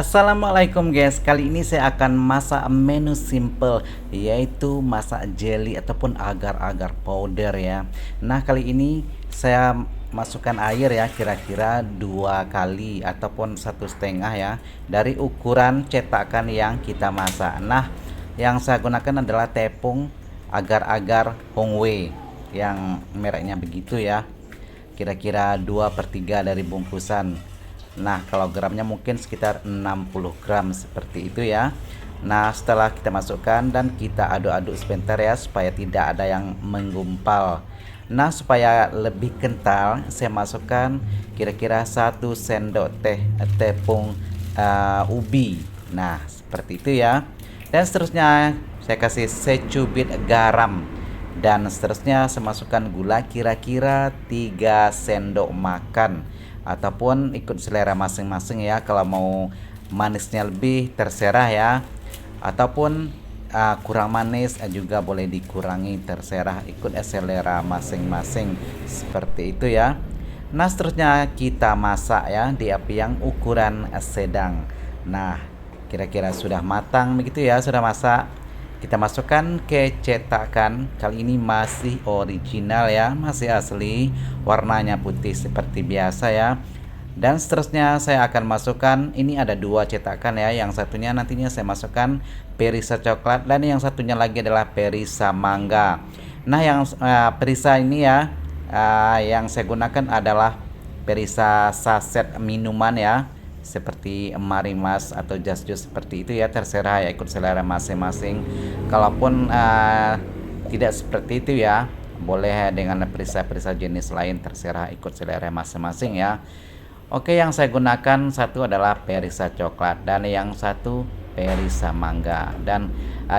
Assalamualaikum guys, kali ini saya akan masak menu simple, yaitu masak jelly ataupun agar-agar powder ya. Nah kali ini saya masukkan air ya, kira-kira 2 kali ataupun 1,5 ya, dari ukuran cetakan yang kita masak. Nah yang saya gunakan adalah tepung agar-agar Hongwei yang mereknya begitu ya, kira-kira 2/3 dari bungkusan. Nah kalau gramnya mungkin sekitar 60 gram seperti itu ya. Nah setelah kita masukkan dan kita aduk-aduk sebentar ya, supaya tidak ada yang menggumpal. Nah supaya lebih kental, saya masukkan kira-kira 1 sendok teh tepung ubi. Nah seperti itu ya. Dan seterusnya saya kasih secubit garam, dan seterusnya saya masukkan gula kira-kira 3 sendok makan, ataupun ikut selera masing-masing ya. Kalau mau manisnya lebih terserah ya, ataupun kurang manis juga boleh dikurangi, terserah ikut selera masing-masing seperti itu ya. Nah seterusnya kita masak ya di api yang ukuran sedang. Nah kira-kira sudah matang begitu ya, sudah masak, kita masukkan ke cetakan. Kali ini masih original ya, masih asli, warnanya putih seperti biasa ya. Dan seterusnya saya akan masukkan, ini ada 2 cetakan ya, yang satunya nantinya saya masukkan perisa coklat, dan yang satunya lagi adalah perisa mangga. Nah yang perisa ini ya, yang saya gunakan adalah perisa saset minuman ya, seperti Marimas atau Just Juice seperti itu ya, terserah ya, ikut selera masing-masing. Kalaupun tidak seperti itu ya, boleh dengan perisa-perisa jenis lain, terserah ikut selera masing-masing ya. Oke, yang saya gunakan satu adalah perisa coklat dan yang satu perisa mangga, dan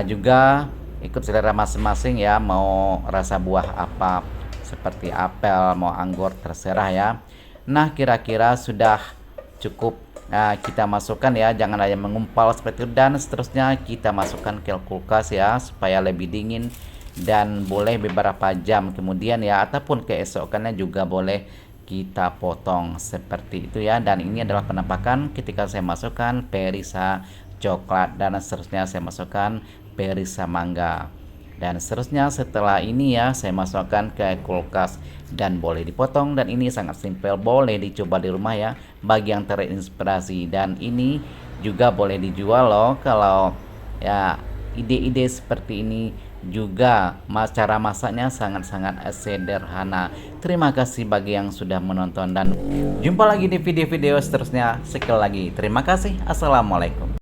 juga ikut selera masing-masing ya, mau rasa buah apa, seperti apel, mau anggur, terserah ya. Nah kira-kira sudah cukup. Nah, kita masukkan ya, jangan ada yang mengumpal seperti itu, dan seterusnya kita masukkan ke kulkas ya, supaya lebih dingin, dan boleh beberapa jam kemudian ya, ataupun keesokannya juga boleh kita potong seperti itu ya. Dan ini adalah penampakan ketika saya masukkan perisa coklat, dan seterusnya saya masukkan perisa mangga, dan seterusnya setelah ini ya saya masukkan ke kulkas dan boleh dipotong. Dan ini sangat simpel, boleh dicoba di rumah ya bagi yang terinspirasi, dan ini juga boleh dijual loh. Kalau ya ide-ide seperti ini juga, cara masaknya sangat-sangat sederhana. Terima kasih bagi yang sudah menonton, dan jumpa lagi di video-video seterusnya. Sekali lagi terima kasih. Assalamualaikum.